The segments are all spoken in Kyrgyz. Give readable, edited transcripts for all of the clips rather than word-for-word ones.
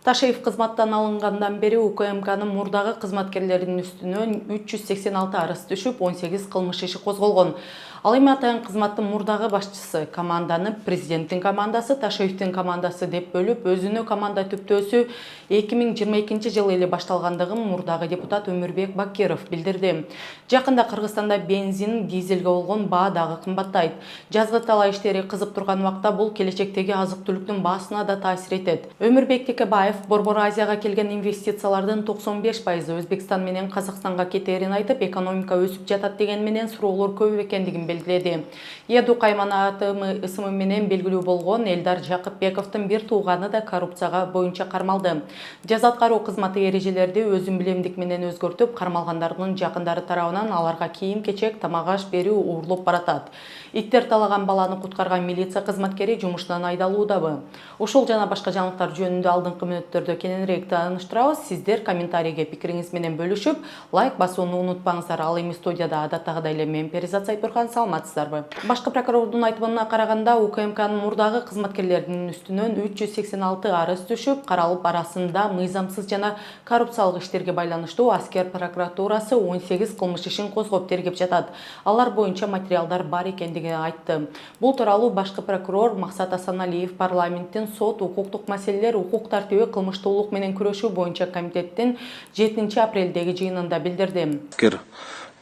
Ташиев кызматтан алынгандан бери УКМКнын мурдагы кызматкерлеринин үстүнөн 386 арыз түшүп, 18 кылмыш иши козголгон. Ал эми атайын кызматтын мурдагы башчысы команданы президенттин командасы, Ташиевдин командасы деп бөлүп, өзүнө команда түптөөсү 2022 жылы эле башталгандыгын мурдагы депутат Өмүрбек Бакиров билдирди. Жакында Кыргызстанда бензин, дизелге болгон баа дагы кымбаттайт. Жазгы талаа иштери кызып турган убакта бул келечектеги азык-түлүктүн баасына да таасир этет. Өмүрбек Текебаев Борбор Азияга келген инвестициялардын 95% Өзбекстан менен Казакстанга кетерин айтып, экономика өсүп жатат деген менен суроолор көп экендигин белгиледи. ЕДУ каймана ысымы менен белгилүү болгон Элдар Жакыпбековдун бир тууганы да коррупцияга боюнча кармалды. Жаза аткаруу кызматы эрежелерди өзүн билемдик менен өзгөртүп, кармалгандардын жакындары тарабынан аларга кийим-кечек, тамак-аш берүү уурлоп баратат. Иттер талаган баланы куткарган милиция кызматкери жумуштан айдалуудабы? Ушул жана башка жаңылыктар жөнүндө алдыңкы мүнөттөрдө кененирээк тааныштырабыз. Сиздер комментарийге пикириңиз менен бөлүшүп, лайк басууну унутпаңыздар. Ал эми студияда адаттагыдай эле мен Перизат Сайпурхан, саламатсыздарбы? Башкы прокурордун айтымына караганда, УКМКнын мурдагы кызматкерлеринин үстүнөн 386 арыз түшүп, каралып, арасында мыйзамсыз жана коррупциялык иштерге байланыштуу Аскер прокуратурасы 18 кылмыш ишин козгоп тергеп жатат. Алар боюнча материалдар бар экендигин айтты. Бул тууралуу башкы прокурор Максат Асаналиев парламенттин сот, укуктук маселелер, укук тартиби, кылмыштуулук менен күрөшүү боюнча комитеттин 7 апрелдеги жыйынында билдирди. Аскер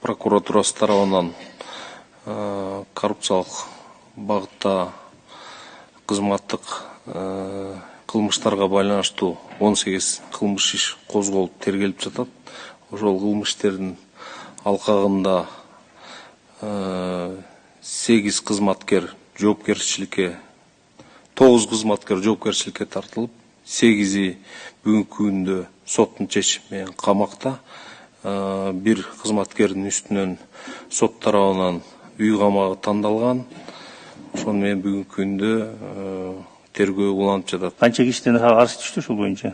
прокуратурасы тарабынан коррупциялык багытта кызматтык кылмыштарга байланыштуу 18 кылмыш иш козголуп тергелип жатат. Ошол кылмыштердин алкагында 8 кызматкер жоопкерчиликке, 9 кызматкер жоопкерчиликке тартылып, 8 бүгүнкү күндө соттун чечими менен камакта. Бир кызматкердин үстүнөн сот тарабынан үй камагы тандалган. Ошону менен бүгүнкү күндө тергөө уланып жатат. Канча кишиден арыз түштү ушул боюнча?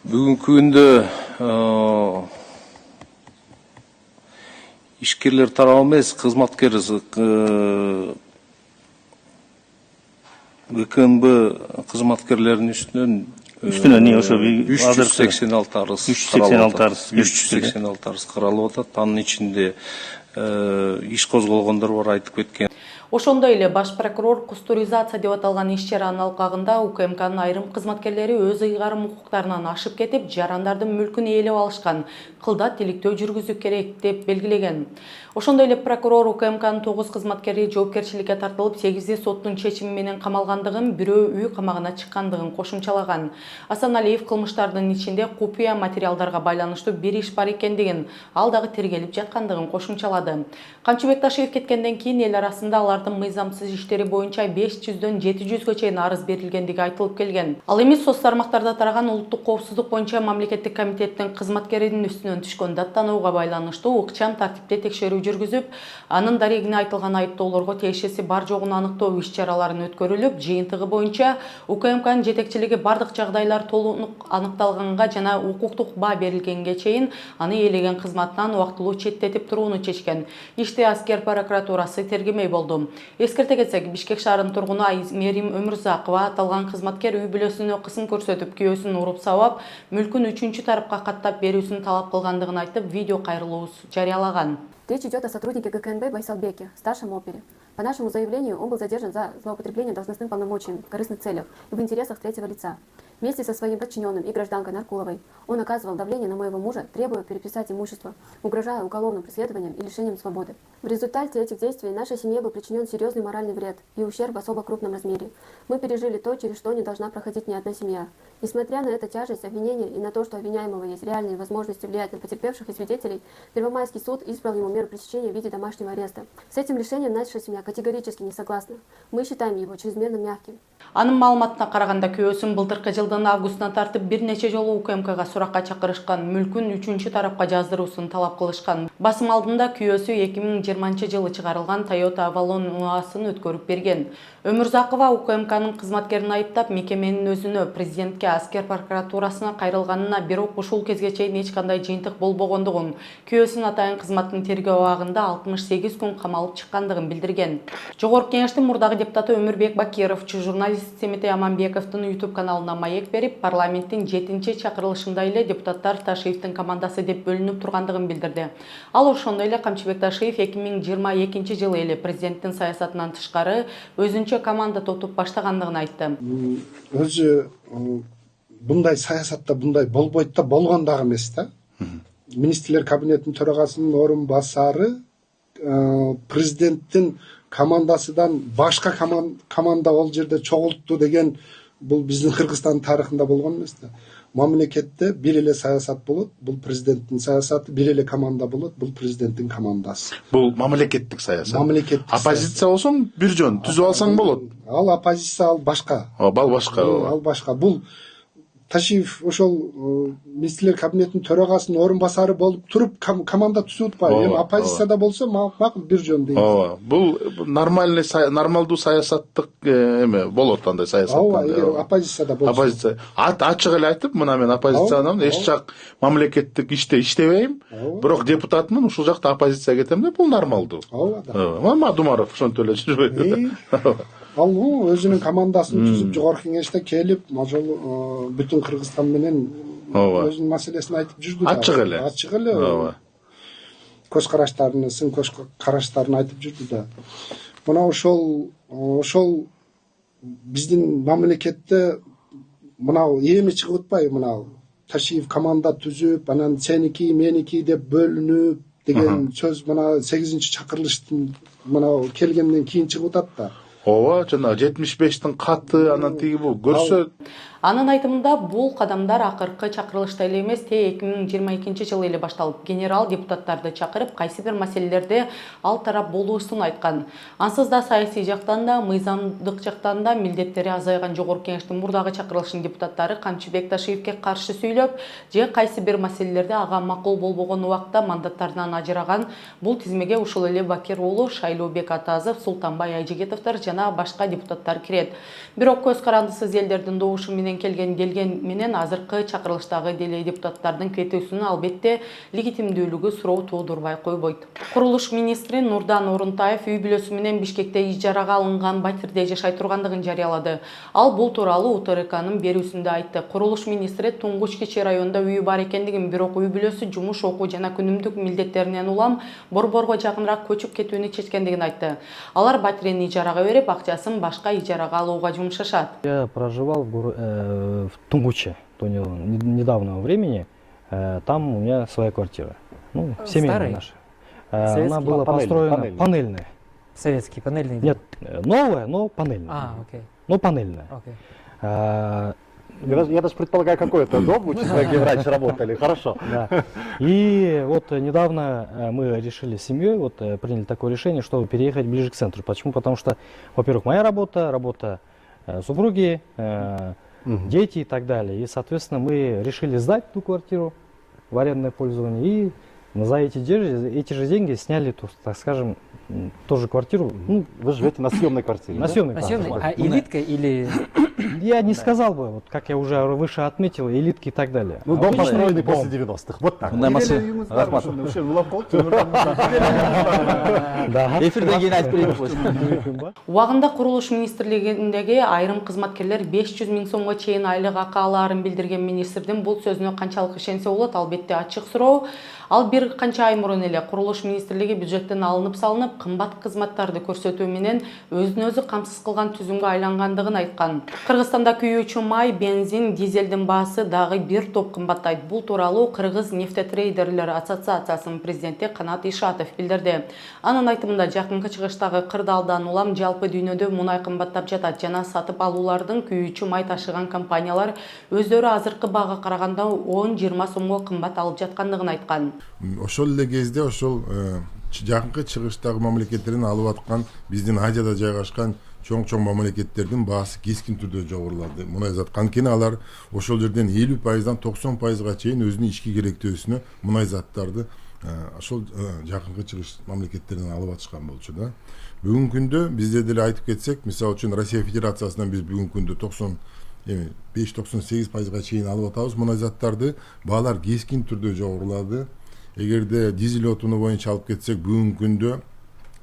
Бүгүнкү күндө ишкерлер тарабы эмес, кызматкер ГКНБ кызматкерлеринин үстүнөн не ошо 386 арыз 386 арыз каралып атат. Анын ичинде иш козголгондор бар, айтып кеткен. Ошондой эле баш прокурор кустуризация деп аталган иш-чаранын алкагында УКМКнын айрым кызматкерлери өз ыйгарым укуктарынан ашып кетип, жарандардын мүлкүн ээлеп алышкан, кылдат иликтөө жүргүзүү керек деп белгилеген. Ошондой эле прокурор УКМКнын 9 кызматкери жоопкерчиликке тартылып, 8 соттун чечими менен камалгандыгын, бирөө үй камагына чыккандыгын кошумчалаган. Асаналиев кылмыштардын ичинде купуя материалдарга байланыштуу бир иш бар экендигин, ал дагы тергелип жаткандыгын кошумчалады. Камчыбек Ташиев кеткенден кийин эл арасында алардын мыйзамсыз иштери боюнча 500дөн 700гө чейин арыз берилгендиги айтылып келген. Ал эми соц тармактарда тараган улуттук коопсуздук боюнча мамлекеттик комитеттин кызматкеринин үстүнөн түшкөн даттанууга байланыштуу ыкчам тартипте текшерүү жүргүзүп, анын дарегине айтылган айыптоолорго тиешеси бар жогун аныктоо иш-чараларын өткөрүлүп, жыйынтыгы боюнча УКМКнын жетекчилиги бардык жагдайлар толук аныкталганга жана укуктук баа берилгенге чейин аны ээлеген кызматынан убактылуу четтетип турууну чечкен. Ишти Аскер прокуратурасы тергемей болду. Эскерте кетсек, Бишкек шаарынын тургуну Мерим Өмүрзакова аталган кызматкер үй бүлөсүнө кысым көрсөтүп, күйөөсүн уруп сабап, мүлкүн 3-чү тарапка каттап берүүсүн талап кылгандыгын айтып, видео кайрылуу жарыялаган. Речь идет о сотруднике ГКНБ Байсалбеке, старшем опере. По нашему заявлению, он был задержан за злоупотребление должностным полномочиями в корыстных целях и в интересах третьего лица. Вместе со своим подчиненным и гражданкой Наркуловой он оказывал давление на моего мужа, требуя переписать имущество, угрожая уголовным преследованием и лишением свободы. В результате этих действий нашей семье был причинен серьезный моральный вред и ущерб в особо крупном размере. Мы пережили то, через что не должна проходить ни одна семья. Несмотря на эту тяжесть обвинения и на то, что обвиняемого есть реальные возможности влиять на потерпевших и свидетелей, Первомайский суд избрал ему меру пресечения в виде домашнего ареста. С этим решением наша семья категорически не согласна. Мы считаем его чрезмерно мягким. Анын маалыматына караганда, күйөөсүн былтыркы жылдын жылдын августунан тартып бир нече жолу УКМКга суракка чакырышкан, мүлкүн үчүнчү тарапка жаздыруусун талап кылышкан. Басым алдында күйөөсү 2020 жылы чыгарылган Toyota Avalon унаасын өткөрүп берген. Өмүрзакова УКМКнын кызматкерин айыптап, мекеменин өзүнө, президентке, аскер прокуратурасына кайрылганына, бирок ушул кезге чейин эч кандай жыйынтык болбогондугун, күйөөсүн атайын кызматтын тергөө абагында 68 күн камалып чыккандыгын билдирген. Жогорку кеңештин мурдагы депутаты Өмүрбек Бакиров журналист Семетей Аманбековдун YouTube каналына маек берип, парламенттин 7-чи чакырылышында эле депутаттар Ташиевдин командасы деп бөлүнүп тургандыгын билдирди. Ал ошондой эле Камчыбек Ташиев 2022 жылы эле президенттин саясатынан тышкары өзүнчө команда тотуп баштагандыгын айтты. Өзү bunday саясатта bunday болбойт да, болгон дагы эмес да. Министрлер кабинетинин төрагасынын орун басары президенттин командасыдан башка команда ол жерде чогултту деген бул биздин Кыргызстан тарыхында болгон эмес да. Мамлекетте бир эле саясат болот, бул президенттин саясаты, бир эле команда болот, бул президенттин командасы. Бул мамлекеттик саясат. Мамлекеттик оппозиция болсоң бир жөн түзүп алсаң болот. Ал оппозиция, ал башка. Ал башка. Ал башка. Бул Ташиев ошол министрлер кабинетинин төрагасынын орун басары болуп туруп команда түзүп атпайбы. Эми оппозицияда болсо макул бир жөн дейт. Бул нормалдуу саясаттык эме болот андай саясат. Эгер оппозицияда болсо. Оппозиция ачык эле айтып, мына мен оппозициянын эч жак мамлекеттик иште иштебейм, бирок депутатмын, ушул жакта оппозицияга кетем деп, бул нормалдуу. Ооба. Думаров ошентип эле жүрбөйт. Ал өзүнүн командасын түзүп жогорку кеңеште келип, ошол бүтүн Кыргызстан менен өзүнүн маселесин айтып жүрдү. Ачык эле. Көз караштарын, сын көз караштарын айтып жүрдү да. Мына ошол биздин мамлекетте мына эми чыгып атпайбы, мына Ташиев команда түзүп, анан сеники, меники деп бөлүнүп деген сөз мына 8-чакырылыштын мына келгенден кийин чыгып атат да. Ооба, жана 75-тин каты, анан тиги бул көрсө. Анын айтымында бул кадамдар акыркы чакырылышта эле эмес, 2022 жылы эле башталып, генерал депутаттарды чакырып, кайсы бир маселелерде ал тарап болуусун айткан. Ансыз да саясий жактан да, мыйзамдык жактан да милдеттери азайган жогорку кеңештин мурдагы чакырылышынын депутаттары Камчыбек Ташиевке каршы сүйлөп, же кайсы бир маселелерде ага макул болбогон убакта мандаттарынан ажыраган. Бул тизмеге ушул эле Бакир уулу, Шайлообек Атазов, Султанбай Айжигитовдор жана башка депутаттар кирет. Бирок көз карандысыз элдердин добушу менен келген менен азыркы чакырылыштагы деле депутаттардын кетүүсүнүн албетте легитимдүүлүгү суроо туудурбай койбойт. Курулуш министри Нурдан Орунтаев үй бүлөсү менен Бишкекте ижарага алынган батирде жашай тургандыгын жарыялады. Ал бул тууралуу УТРКнын берүүсүндө айтты. Курулуш министри Туңгуч Кичи районунда үйү бар экендигин, бирок үй бүлөсү жумуш, окуу жана күнүмдүк милдеттеринен улам Борборго жакыныраак көчүп кетүүнү чечкендигин айтты. Алар батирени ижарага берип, акчасын башка ижарага алууга жумшашат. Я проживал в Тунгуче до недавнего времени. Там у меня своя квартира. Ну, семейная наша. Она была построена панельная. Советский, панельный? Нет, новая, но панельная. Окей. Но панельная. Окей. Я даже предполагаю, какой это дом, учитывая, где раньше работали. Хорошо. Да. И вот недавно мы решили с семьей, вот приняли такое решение, чтобы переехать ближе к центру. Почему? Потому что, во-первых, моя работа супруги, дети и так далее. И, соответственно, мы решили сдать ту квартиру в арендное пользование. И за эти же деньги сняли, так скажем, тоже квартиру. Ну, вы живете на съемной квартире? На съемной квартире. А элитка или... Я не сказал бы, вот, как я уже выше отметил, элитки и так далее. Ну, дом построенный после 90-х. Вот так. Эфирден кийин айтып берейин. Убагында курулуш министрлигиндеги айрым кызматкерлер 500 000 сомго чейин айлык акы алаарын билдирген министрдин бул сөзүнө канчалык ишенсе болот, албетте ачык суроо. Ал бир канча ай мурун эле курулуш министрлиги бюджеттен алынып салынып, кымбат кызматтарды көрсөтүү менен өзүн өзү камсыз кылган түзүмгө айлангандыгын айткан. Кыргызстанда күйүүчү май, бензин, дизелдин баасы дагы бир топ кымбаттайт. Бул тууралуу Кыргыз нефтетрейдерлер ассоциациясынын президенти Канат Ишатов билдирди. Анын айтымында жакынкы чыгыштагы кырдаалдан улам жалпы дүйнөдө мунай кымбаттап жатат жана сатып алуулардын күйүүчү май ташыган компаниялар өздөрү азыркы баага караганда 10-20 сомго кымбат алып жаткандыгын айткан. Ошол эле кезде ошол жакынкы чыгыштагы мамлекеттердин алып аткан биздин Азияда жайгашкан чоң мамлекеттердин баасы кескин түрдө жогорулады. Мунай зат анткени алар ошол жерден 50%дан 90%га чейин өзүнүн ички керектөөсүнө мунай заттарды ошол жакынкы чыгыш мамлекеттеринен алып атышкан болчу да. Бүгүнкү күндө бизде деле айтып кетсек, мисалы үчүн Россия Федерациясынан биз бүгүнкү күндө 95-98%га чейин алып атабыз мунай заттарды. Баалар кескин түрдө жогорулады. Эгерде дизель отуну боюнча алып кетсек, бүгүнкү күндө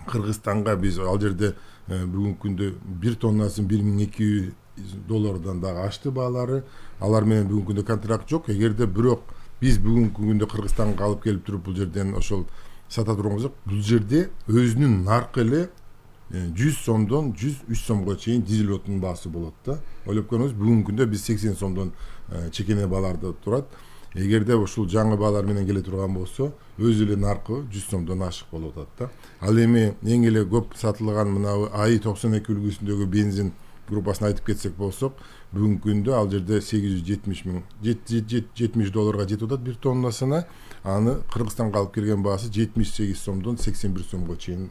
Кыргызстанга биз ал жерде бүгүнкү күндө 1 тоннасын $1200 дагы ашты баалары. Алар менен бүгүнкү күндө контракт жок. Эгерде бирок биз бүгүнкү күндө Кыргызстанга алып келип туруп бул жерден ошол сата турганбыз, бул жерде өзүнүн наркы эле 100 сомдон 103 сомго чейин дизель отунун баасы болот да. Ойлоп көрүңүз, бүгүнкү күндө биз 80 сомдон чекене бааларда турат. Эгерде ушул жаңы баалар менен келе турган болсо, өзү эле наркы 100 сомдон ашык болуп атат да. Ал эми эң эле көп сатылган мына АИ-92 үлгүсүндөгү бензин группасын айтып кетсек болсок, бүгүнкү күндө ал жерде $770 жетип атат 1 тоннасына. Аны Кыргызстанга алып келген баасы 78 сомдон 81 сомго чейин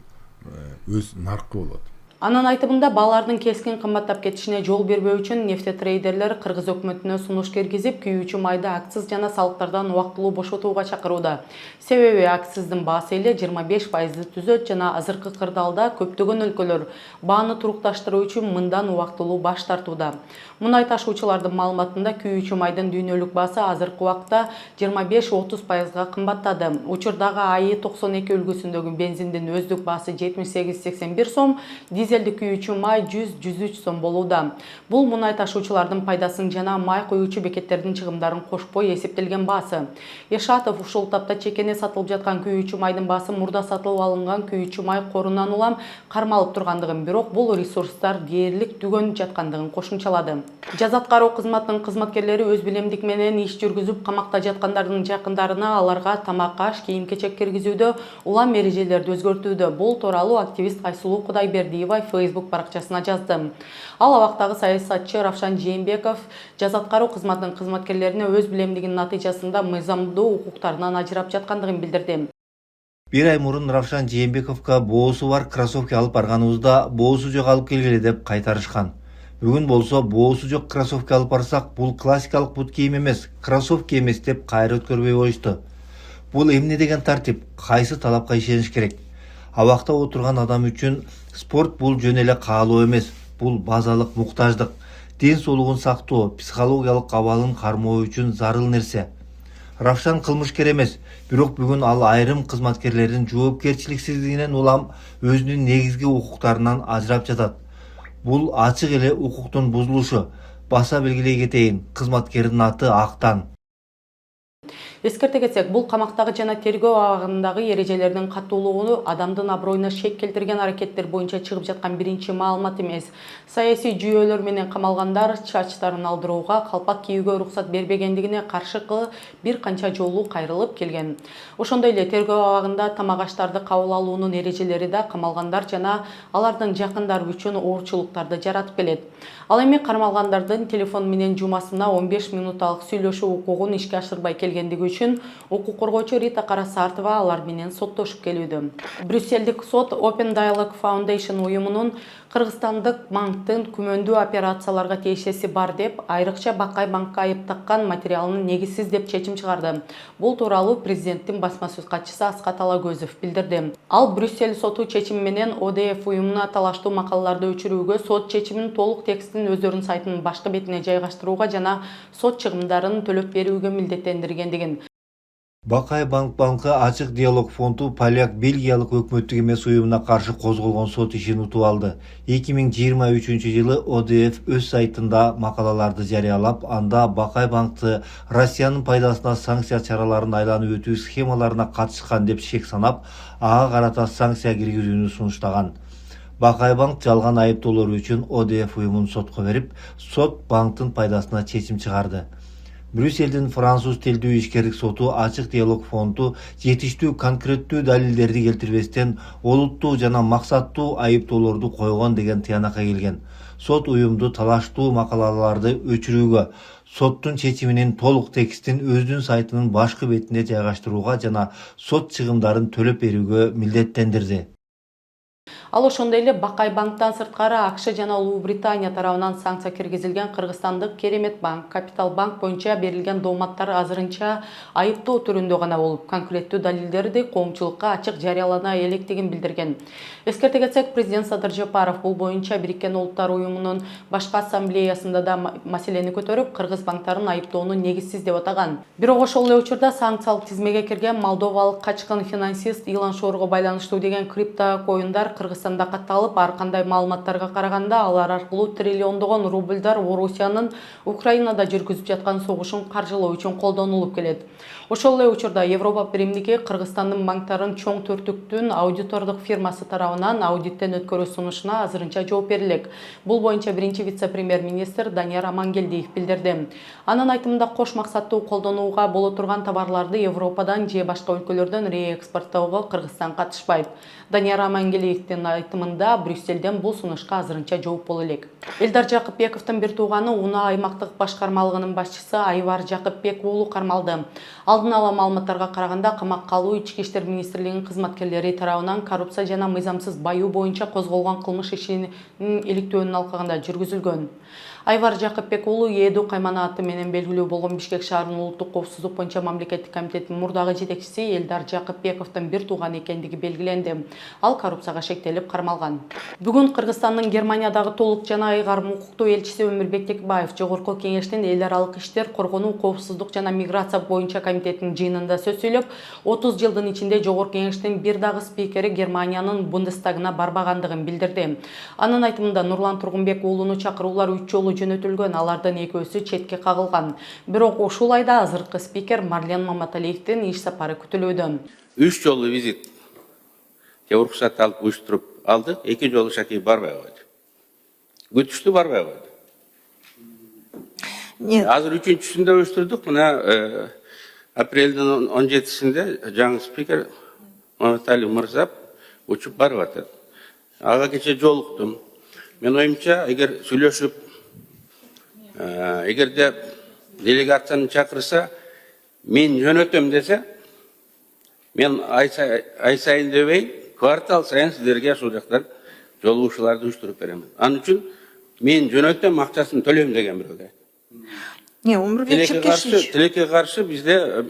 өз наркы болот. Анын айтымында баалардын кескин кымбаттап кетишине жол бербөө үчүн нефтетрейдерлер Кыргыз өкмөтүнө сунуш киргизип, күйүүчү майды акциз жана салыктардан убактылуу бошотууга чакырууда. Себеби акциздин баасы эле 25%ды түзөт жана азыркы кырдаалда көптөгөн өлкөлөр бааны турукташтыруу үчүн мындан убактылуу баш тартууда. Мунай ташуучулардын маалыматында күйүүчү майдын дүйнөлүк баасы азыркы убакта 25-30%га кымбаттады. Учурдагы АИ-92 үлгүсүндөгү бензиндин өздүк баасы 78-81 сом, дизелди күйүүчү май 100-103 сом болууда. Бул мунай ташуучулардын пайдасын жана май коюучу бекеттердин чыгымдарын кошпой эсептелген баасы. Ешатов ушул тапта чекене сатылып жаткан күйүүчү майдын баасы мурда сатылып алынган күйүүчү май корунан улам кармалып тургандыгын, бирок бул ресурстар дээрлик түгөнүп жаткандыгын кошумчалады. Жаза аткаруу кызматынын кызматкерлери өз билемдик менен иш жүргүзүп, камакта жаткандардын жакындарына аларга тамак-аш, кийим-кечек киргизүүдө улам эрежелерди өзгөртүүдө. Бул тууралуу активист Айсулуу Кудайбердиева Facebook баракчасына жазды. Ал абактагы саясатчы Равшан Жээнбеков жаза аткаруу кызматынын кызматкерлерине өз билемдигинин натыйжасында мыйзамдуу укуктарынан ажырап жаткандыгын билдирди. Bir ай мурун Равшан Жээнбековго боосу бар кроссовки алып барганыбызда боосу жок алып келгиле деп кайтарышкан. Бүгүн болсо боосу жок кроссовки алып барсак, бул классикалык бут кийим эмес, кроссовки эмес деп кайра өткөрбөй коюшту. Бул эмне деген тартип, кайсы талапка ишениш керек? Абакта отурган адам үчүн спорт бул жөн эле каалоо эмес, бул базалык муктаждык. Ден соолугун сактоо, психологиялык абалын кармоо үчүн зарыл нерсе. Равшан кылмышкер эмес, бирок бүгүн ал айрым кызматкерлердин жоопкерчиликсиздигинен улам өзүнүн негизги укуктарынан ажырап жатат. Бул ачык эле укуктун бузулушу. Баса белгилей кетейин, кызматкердин аты Актан. Эскерте кетсек, бул камактагы жана тергөө абагындагы эрежелердин катуулугу адамдын аброюна шек келтирген аракеттер боюнча чыгып жаткан биринчи маалымат эмес. Саясий жүйөлөр менен камалгандар чачтарын алдырууга, калпак кийүүгө уруксат бербегендигине каршыкы бир канча жолу кайрылып келген. Ошондой эле тергөө абагында тамак-аштарды кабыл алуунун эрежелери да камалгандар жана алардын жакындары үчүн оорчулуктарды жаратып келет. Ал эми кармалгандардын телефон менен жумасына 15 минуталык сүйлөшүү укугун ишке ашырбай келгендиги үчүн укук коргоочу Рита Карасартова алар менен соттошуп келүүдө. Брюсселдик сот Open Dialogue Foundation уюмунун Кыргызстандык банктын күмөндүү операцияларга тиешеси бар деп, айрыкча Бакай банкка айып таккан материалын негизсиз деп чечим чыгарды. Бул тууралуу президенттин басма сөз катчысы Аскат Алагөзов билдирди. Ал Брюссель соту чечими менен ОДФ уюмуна талаштуу макалаларды өчүрүүгө, сот чечиминин толук текстин өздөрүнүн сайтынын башкы бетине жайгаштырууга жана сот чыгымдарын төлөп берүүгө милдеттендиргендигин. Бакай банкы ачык диалог фонду поляк Бельгиялык өкмөттүк эмес уюмуна каршы козголгон сот ишин утуп алды. 2023-жылы ОДФ өз сайтында макалаларды жарыялап, анда Бакай банкты Россиянын пайдасына санкция чараларын айланып өтүү схемаларына катышкан деп шек санап, ага карата санкция киргизүүнү сунуштаган. Бакай банк жалган айыптоолор үчүн ОДФ уюмун сотко берип, сот банктын пайдасына чечим чыгарды. Брюссельдин француз тилдүү ишкерлик соту ачык диалог фонду жетиштүү конкреттүү далилдерди келтирбестен олуттуу жана максаттуу айыптоолорду койгон деген тыянакка келген. Сот уюмду талаштуу макалаларды өчүрүүгө, соттун чечиминин толук текстин өзүнүн сайтынын башкы бетине жайгаштырууга жана сот чыгымдарын төлөп берүүгө милдеттендирди. Ал ошондой эле Бакай банктан сырткары АКШ жана Улуу Британия тарабынан санкция киргизилген кыргызстандык Керемет банк, Капитал банк боюнча берилген дооматтар азырынча айыптоо түрүндө гана болуп, конкреттүү далилдерди коомчулукка ачык жарыялана электигин билдирген. Эскерте кетсек, президент Садыр Жапаров бул боюнча Бириккен Улуттар уюмунун башкы ассамблеясында да маселени көтөрүп, кыргыз банктарын айыптоону негизсиз деп атаган. Бирок ошол эле учурда санкциялык тизмеге кирген молдовалык качкын финансист Илон Шорго байланыштуу деген крипто коюндар Кыргызстанда катталып, ар кандай маалыматтарга караганда алар аркылуу триллиондогон рубльдар Орусиянын Украинада жүргүзүп жаткан согушун каржылоо үчүн колдонулуп келет. Ошол эле учурда Европа биримдиги Кыргызстандын банктарын чоң төртүктүн аудитордук фирмасы тарабынан аудиттен өткөрүү сунушуна азырынча жооп берилек. Бул боюнча биринчи вице-премьер-министр Данияр Амангелдиев билдирди. Анын айтымында кош максаттуу колдонууга боло турган товарларды Европадан же башка өлкөлөрдөн реэкспорттоого Кыргызстан катышпайт. Данияр Амангелдиевдин айтымында Брюсселден бул сунушка азырынча жооп боло элек. Элдар Жакыпбековдун бир тууганы Унаа аймактык башкармалыгынын башчысы Айвар Жакыпбек уулу кармалды. Алдын ала маалыматтарга караганда камакка алуу Ички иштер министрлигинин кызматкерлери тарабынан коррупция жана мыйзамсыз баюу боюнча козголгон кылмыш ишинин иликтөөнүн алкагында жүргүзүлгөн. Айвар Жакыпбек уулу ЭДУ кайманаты менен белгилүү болгон Бишкек шаарынын улуттук коопсуздук боюнча мамлекеттик комитетинин мурдагы жетекчиси Элдар Жакыпбековдун бир тууганы экендиги белгиленди. Ал коррупцияга шектелип кармалган. Бүгүн Кыргызстандын Германиядагы толук жана ыйгарым укуктуу элчиси Өмүрбек Текебаев Жогорку Кеңештин эл аралык иштер, коргонуу, коопсуздук жана миграция боюнча комитетинин жыйынында сөз сүйлөп, 30 жылдын ичинде Жогорку Кеңештин бир дагы спикери Германиянын Бундестагына барбагандыгын билдирди. Анын айтымында Нурлан Тургунбек уулуну чакыруулар 3 жолу жөнөтүлгөн, алардын экөөсү четке кагылган. Бирок ушул айда азыркы спикер Марлен Маматалиевдин иш сапары күтүлүүдө. 3 жолу визит уруксат алып уюштуруп алдык, 2 жолу шаки барбай койду. Күтүштү барбай койду. Азыр 3-чүсүндө уюштурдук. Мына апрелдин 17-синде жаңы спикер Маматалиев мырза учуп барып атат. Ага кече жолуктум. Мен оюмча, эгер сүйлөшүп, эгерде делегацияны чакырса, мен жөнөтөм десе, мен ай сайын дебей, квартал сайын сиздерге ушул жактан жолугушууларды уюштуруп берем. Анын үчүн мен жөнөтөм, акчасын төлөйм деген бирөөгө. Тилекке каршы бизде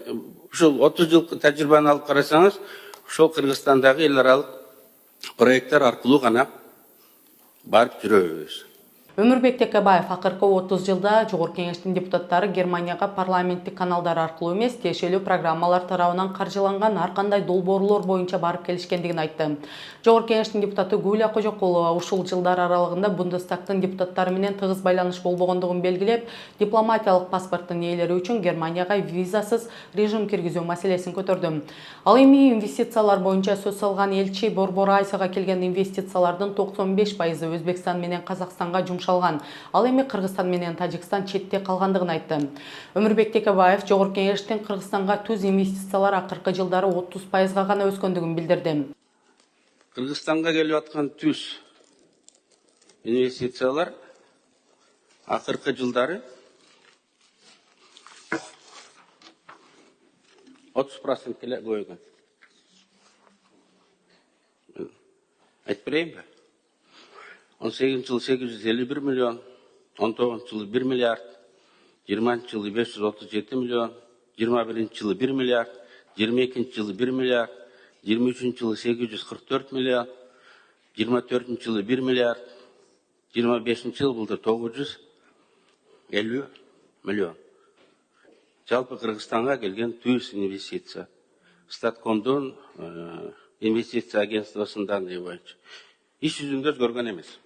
ушул 30 жылкы тажрыйбаны алып карасаңыз, ушул Кыргызстандагы эл аралык проекттер аркылуу гана барып жүрөбүз. Өмүрбек Текебаев акыркы 30 жылда Жогорку Кеңештин депутаттары Германияга парламенттик каналдар аркылуу эмес, тиешелүү программалар тарабынан каржыланган ар кандай долбоорлор боюнча барып келишкендигин айтты. Жогорку Кеңештин депутаты Гүлия Кожокулова ушул жылдар аралыгында Бундестагтын депутаттары менен тыгыз байланыш болбогондугун белгилеп, дипломатиялык паспорттун ээлери үчүн Германияга визасыз режим киргизүү маселесин көтөрдү. Ал эми инвестициялар боюнча сөз алган элчи Борбор Айсага келген инвестициялардын 95% Өзбекстан менен Казакстанга жумшалган. Ал эми Кыргызстан менен Тажикстан четте калгандыгын айтты. Өмүрбек Текебаев Жогорку Кеңештин Кыргызстанга түз инвестициялар акыркы жылдары 30%га гана өскөндүгүн билдирди. Кыргызстанга келип аткан түз инвестициялар акыркы жылдары 30% көбөйгөн. Айтып берейинби? 18 жылы 851 миллион, 19 жылы 1 миллиард, 20 жылы 537 миллион, 21 жылы 1 миллиард, 22 жылы 1 миллиард, 23 жылы 844 миллион, 24 жылы 1 миллиард, 25 жылы былтыр 950 миллион. Жалпы Кыргызстанга келген түз инвестиция. Статкомдун инвестиция агентствосунун данные боюнча. Иш жүзүндө өзгөргөн эмес.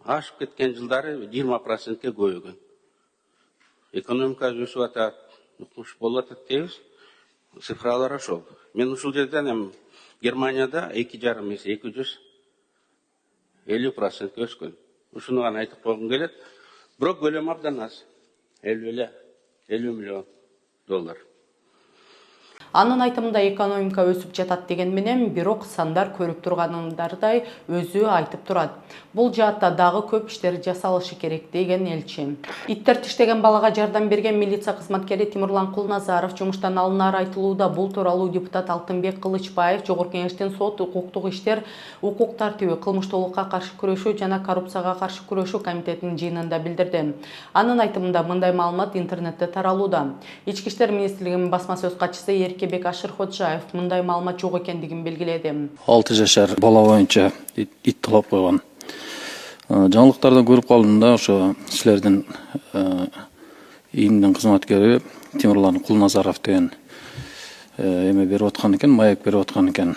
Ашып кеткен жылдары 20%ке көбөйгөн. Экономика өсүп атат, укмуш болуп атат дейбиз. Цифралар ошол. Мен ушул жерден эми Германияда 2,5 эсе 250%ке өскөн. Ушуну гана айтып койгум келет. Бирок көлөмү абдан аз. 50 миллион доллар. Анын айтымында экономика өсүп жатат деген менен, бирок сандар көрүп тургандардай өзү айтып турат. Бул жаатта дагы көп иштер жасалышы керек деген элчи. Иттер тиштеген балага жардам берген милиция кызматкери Тимурлан Кулназаров жумуштан алынары айтылууда. Бул тууралуу депутат Алтынбек Кылычбаев Жогорку Кеңештин сот укуктук иштер, укук тартиби, кылмыштуулукка каршы күрөшүү жана коррупцияга каршы күрөшүү комитетинин жыйынында билдирди. Анын айтымында мындай маалымат интернетте таралууда. Ички иштер министрлигинин басма сөз катчысы Эркебек Ашырходжаев мындай маалымат жок экендигин белгиледи. 6 жашар бала боюнча ит талап койгон. Жаңылыктардан көрүп калдым да, ошо силердин ИИМдин кызматкери Тимурлан Кулназаров деген эме берип аткан экен, маек берип аткан экен.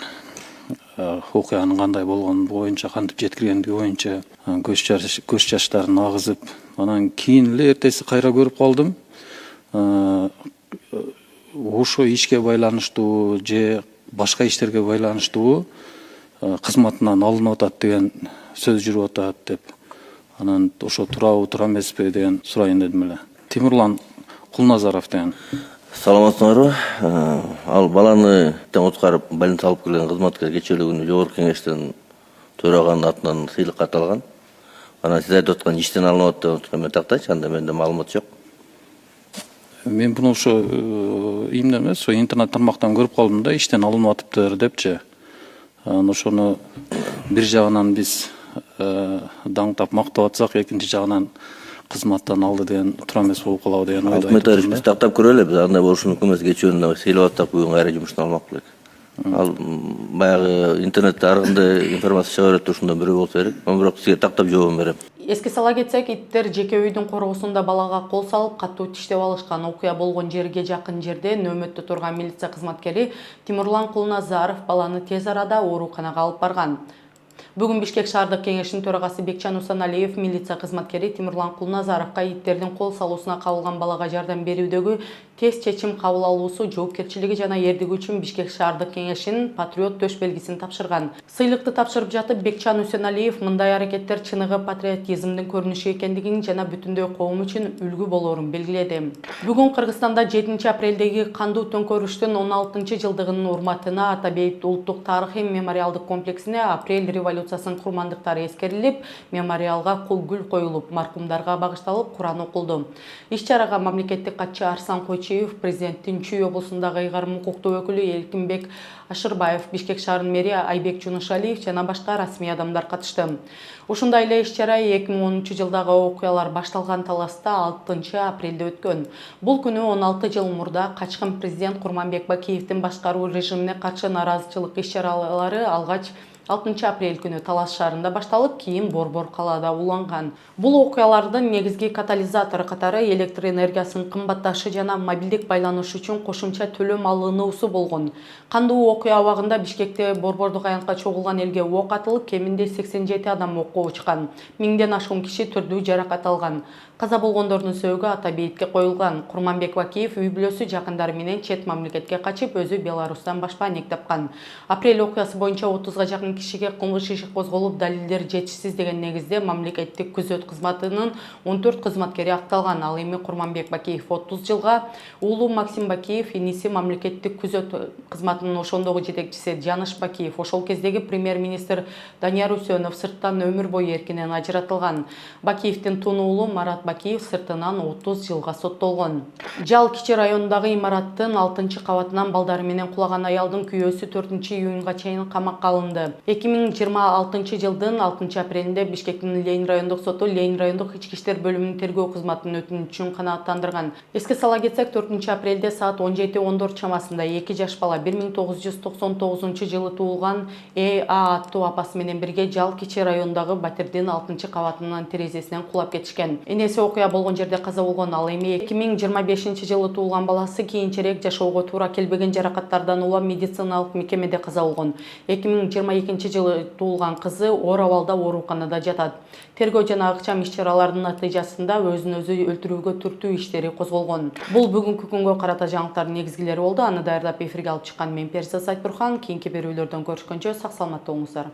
Окуянын кандай болгону боюнча, кантип жеткиргендиги боюнча көз жаштарын агызып, анан кийин эле эртеси кайра көрүп калдым. Ошо ишке байланыштуу же башка иштерге байланыштуу кызматынан алынып атат деген сөз жүрүп атат деп. Анан ошо туурабы, туура эмеспи деген сурайын дедим эле. Тимурлан Кулназаров деген. Саламатсыңарбы? Ал баланы уткарып больница алып келген кызматкер кечээ күнү Жогорку Кеңештин төраганын атынан сыйлык кат алган. Анан сиз айтып аткан иштен алынып атат деп мен тактайчы, анда менде маалымат жок. Мен буну ошо ИИМден эмес, интернет тармактан көрүп калдым да, иштен алынып атыптыр депчи. Ошону бир жагынан биз даңктап мактап атсак, экинчи жагынан кызматтан алды деген туура эмес болуп калабы деген ойдо. Өкмөт биз тактап көрөлү, биз андай болушу мүмкүн эмес, кечүүнү сыйлап атсак бүгүн кайра жумуштан алмак белек. Ал баягы интернетте ар кандай информация чыга берет, ушундан бирөө болсо керек. Мен бирок сизге тактап жообун берем. Эске сала кетсек, иттер жеке үйдүн коргосунда балага кол салып, катуу тиштеп алышкан. Окуя болгон жерге жакын жерде нөөмөттө турган милиция кызматкери Тимурлан Кулназаров баланы тез арада ооруканага алып барган. Бүгүн Бишкек шаардык кеңешинин төрагасы Бекчан Усаналиев милиция кызматкери Тимурлан Кулназаровго иттердин кол салуусуна кабылган балага жардам берүүдөгү тез чечим кабыл алуусу, жоопкерчилиги жана эрдиги үчүн Бишкек шаардык кеңешинин патриот төш белгисин тапшырган. Сыйлыкты тапшырып жатып Бекчан Усаналиев мындай аракеттер чыныгы патриотизмдин көрүнүшү экендигин жана бүтүндөй коом үчүн үлгү болорун белгиледи. Бүгүн Кыргызстанда 7 апрелдеги кандуу төңкөрүштүн 16-жылдыгынын урматына Атабейт улуттук тарыхый мемориалдык комплексине апрель революциясынын курмандыктары эскерилип, мемориалга гүл коюлуп, маркумдарга багышталып, Куран окулду. Иш-чарага мамлекеттик катчы Арсан Койчиев, президенттин Чүй облусундагы ыйгарым укуктуу өкүлү Эркинбек Ашырбаев, Бишкек шаарынын мэри Айбек Жунушалиев жана башка расмий адамдар катышты. Ушундай эле иш-чара 2010-жылдагы окуялар башталган таласта 6 апрелде өткөн. Бул күнү 16 жыл мурда качкын президент Курманбек Бакиевдин башкаруу режимине каршы наразычылык иш-чаралары алгач 6 апрель күнү Талас шаарында башталып, кийин Борбор калаада уланган. Бул окуялардын негизги катализатору катары электр энергиясынын кымбатташы жана мобилдик байланыш үчүн кошумча төлөм алынуусу болгон. Кандуу окуя абагында Бишкекте Борбордук аянтка чогулган элге ок атылып, кеминде 87 адам окко учкан. 1000ден ашуун киши түрдүү жаракат алган. Каза болгондордун сөөгү Атабейтке коюлган. Курманбек Бакиев үй бүлөсү жакындары менен чет мамлекетке качып, өзү Беларустан башпаанек тапкан. Апрель окуясы боюнча 30га жакын кишиге кылмыш иши козголуп, далилдер жетишсиз деген негизде мамлекеттик күзөт кызматынын 14 кызматкери акталган. Ал эми Курманбек Бакиев 30 жылга, уулу Максим Бакиев, иниси мамлекеттик күзөт кызматынын ошондогу жетекчиси Жаныш Бакиев, ошол кездеги премьер-министр Данияр Үсөнов сырттан өмүр бою эркинен ажыратылган. Бакиевдин тун уулу Марат Бакиев сыртынан 30 жылга соттолгон. Жал Кичи районундагы имараттын 6-кабатынан балдары менен кулаган аялдын күйөөсү 4-июнга чейин камакка алынды. 2026 жылдын 6 апрелинде Бишкектин Ленин райондук соту Ленин райондук ички иштер бөлүмүнүн тергөө кызматынын өтүнүчүн канааттандырган. Эске сала кетсек, 4 апрелде саат 17:14 чамасында 2 жаш бала 1999 жылы туулган А аттуу апасы менен бирге Жал Кичи районундагы батирдин 6-кабатынын терезесинен кулап кетишкен. Энеси окуя болгон жерде каза болгон. Ал эми 2025 жылы туулган баласы кийинчерээк жашоого туура келбеген жаракаттардан улам медициналык мекемеде каза болгон. 2022 жылы туулган кызы оор абалда ооруканада жатат. Тергөө жана ыкчам иш-чаралардын натыйжасында өзүн өзү өлтүрүүгө түртүү иштери козголгон. Бул бүгүнкү күнгө карата жаңылыктардын негизгилери болду. Аны даярдап эфирге алып чыккан мен Периза Сайтбурхан. Кийинки берүүлөрдөн көрүшкөнчө сак саламатта болуңуздар.